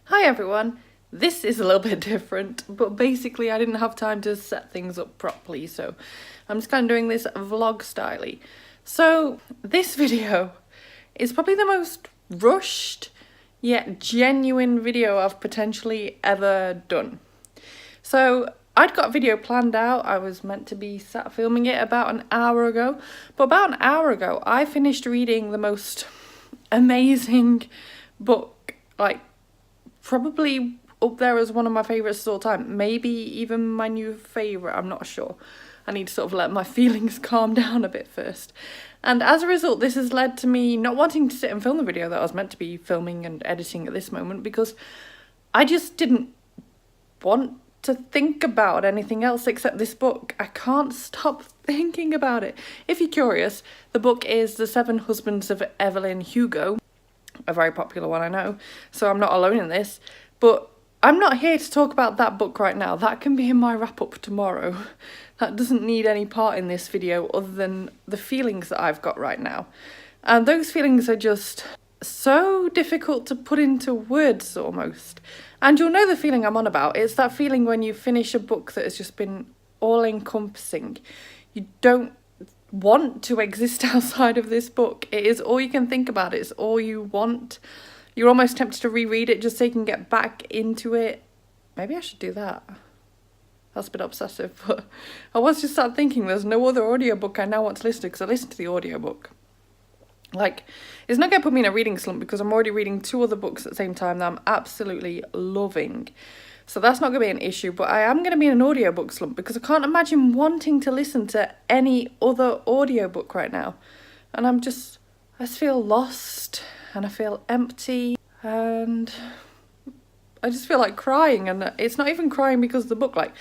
Hi everyone, this is a little bit different, but basically I didn't have time to set things up properly, so I'm just kind of doing this vlog style-y. So this video is probably the most rushed yet genuine video I've potentially ever done. So I'd got a video planned out. I was meant to be sat filming it about an hour ago, but about an hour ago I finished reading the most amazing book, like probably up there as one of my favourites of all time, maybe even my new favourite, I'm not sure. I need to sort of let my feelings calm down a bit first. And as a result, this has led to me not wanting to sit and film the video that I was meant to be filming and editing at this moment, because I just didn't want to think about anything else except this book. I can't stop thinking about it. If you're curious, the book is The Seven Husbands of Evelyn Hugo, a very popular one, I know, so I'm not alone in this, but I'm not here to talk about that book right now. That can be in my wrap-up tomorrow. That doesn't need any part in this video other than the feelings that I've got right now. And those feelings are just so difficult to put into words almost. And you'll know the feeling I'm on about. It's that feeling when you finish a book that has just been all-encompassing. You don't want to exist outside of this book. It is all you can think about. It's all you want. You're almost tempted to reread it just so you can get back into it. Maybe I should do that. That's a bit obsessive, but I was just sat thinking there's no other audiobook I now want to listen to, because I listened to the audiobook. Like, it's not going to put me in a reading slump because I'm already reading two other books at the same time that I'm absolutely loving. So that's not going to be an issue, but I am going to be in an audiobook slump because I can't imagine wanting to listen to any other audiobook right now. And I just feel lost and I feel empty and I just feel like crying. And it's not even crying because of the book. Like,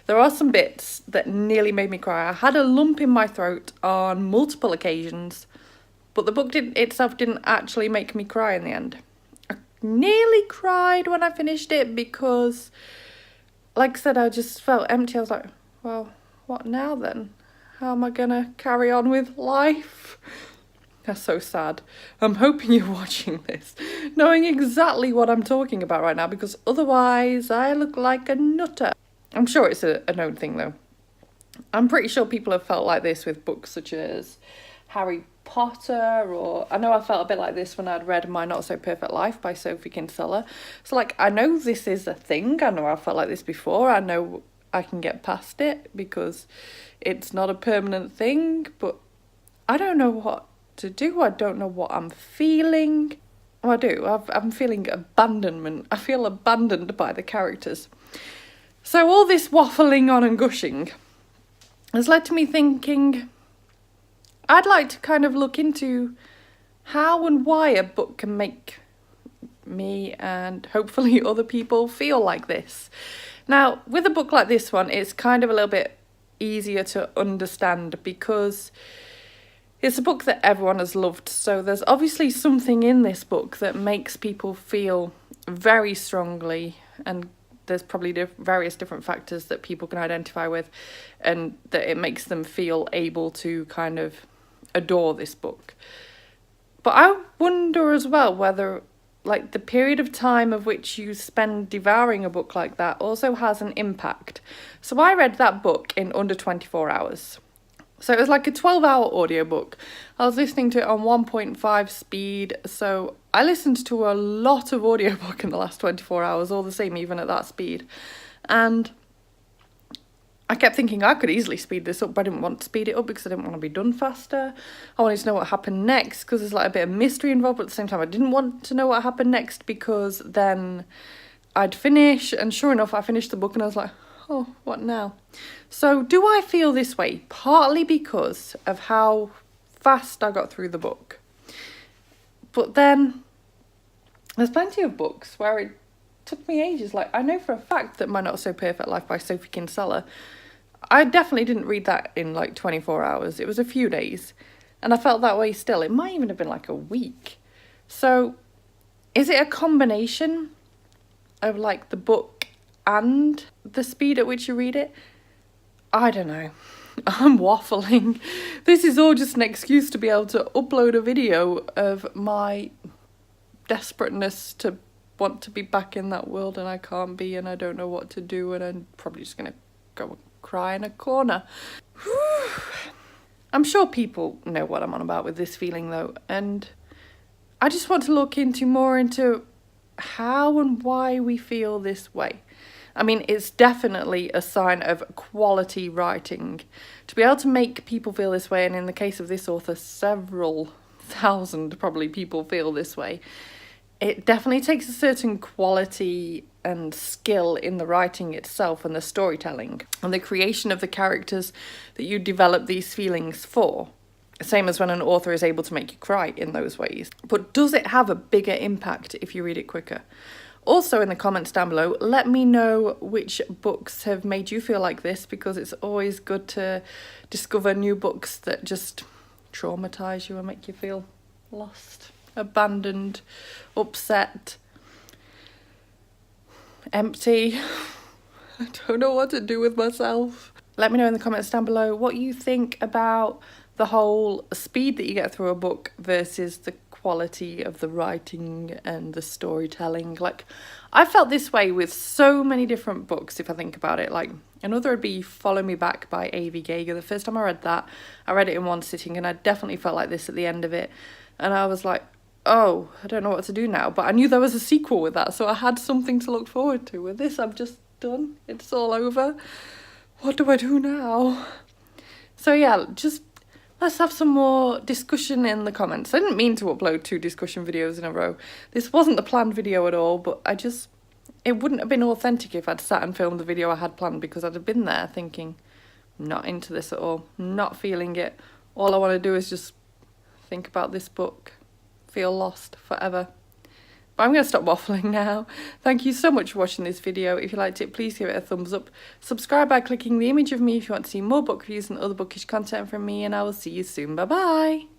there are some bits that nearly made me cry. I had a lump in my throat on multiple occasions, but the book itself didn't actually make me cry in the end. Nearly cried when I finished it because, like I said, I just felt empty. I was like, well, what now then? How am I gonna carry on with life? That's so sad. I'm hoping you're watching this knowing exactly what I'm talking about right now, because otherwise I look like a nutter. I'm sure it's a known thing though. I'm pretty sure people have felt like this with books such as Harry Potter, or I know I felt a bit like this when I'd read My Not So Perfect Life by Sophie Kinsella. So like, I know this is a thing. I know I felt like this before. I know I can get past it because it's not a permanent thing, but I don't know what to do. I don't know what I'm feeling. Oh, I do. I'm feeling abandonment. I feel abandoned by the characters. So all this waffling on and gushing has led to me thinking I'd like to kind of look into how and why a book can make me and hopefully other people feel like this. Now, with a book like this one, it's kind of a little bit easier to understand because it's a book that everyone has loved. So there's obviously something in this book that makes people feel very strongly, and there's probably various different factors that people can identify with, and that it makes them feel able to kind of adore this book. But I wonder as well whether, like, the period of time of which you spend devouring a book like that also has an impact. So I read that book in under 24 hours. So it was like a 12-hour audiobook. I was listening to it on 1.5 speed, so I listened to a lot of audiobook in the last 24 hours, all the same, even at that speed. And I kept thinking I could easily speed this up, but I didn't want to speed it up because I didn't want to be done faster. I wanted to know what happened next because there's like a bit of mystery involved, but at the same time I didn't want to know what happened next because then I'd finish, and sure enough I finished the book and I was like, oh, what now? So do I feel this way? Partly because of how fast I got through the book. But then there's plenty of books where it took me ages. Like, I know for a fact that My Not So Perfect Life by Sophie Kinsella, I definitely didn't read that in like 24 hours. It was a few days. And I felt that way still. It might even have been like a week. So is it a combination of like the book and the speed at which you read it? I don't know. I'm waffling. This is all just an excuse to be able to upload a video of my desperateness to want to be back in that world and I can't be, and I don't know what to do, and I'm probably just gonna go and cry in a corner. I'm sure people know what I'm on about with this feeling though, and I just want to look more into how and why we feel this way. I mean, it's definitely a sign of quality writing to be able to make people feel this way, and in the case of this author, several thousand probably people feel this way. It definitely takes a certain quality and skill in the writing itself and the storytelling and the creation of the characters that you develop these feelings for. Same as when an author is able to make you cry in those ways. But does it have a bigger impact if you read it quicker? Also in the comments down below, let me know which books have made you feel like this, because it's always good to discover new books that just traumatise you and make you feel lost, abandoned, upset, empty. I don't know what to do with myself. Let me know in the comments down below what you think about the whole speed that you get through a book versus the quality of the writing and the storytelling. Like, I felt this way with so many different books, if I think about it. Like, another would be Follow Me Back by A.V. Gager. The first time I read that, I read it in one sitting, and I definitely felt like this at the end of it. And I was like, oh, I don't know what to do now. But I knew there was a sequel with that, so I had something to look forward to. With this, I'm just done. It's all over. What do I do now? So yeah, just let's have some more discussion in the comments. I didn't mean to upload 2 discussion videos in a row. This wasn't the planned video at all, but it wouldn't have been authentic if I'd sat and filmed the video I had planned, because I'd have been there thinking, not into this at all, not feeling it. All I want to do is just think about this book, feel lost forever. But I'm going to stop waffling now. Thank you so much for watching this video. If you liked it, please give it a thumbs up. Subscribe by clicking the image of me if you want to see more book reviews and other bookish content from me, and I will see you soon. Bye bye!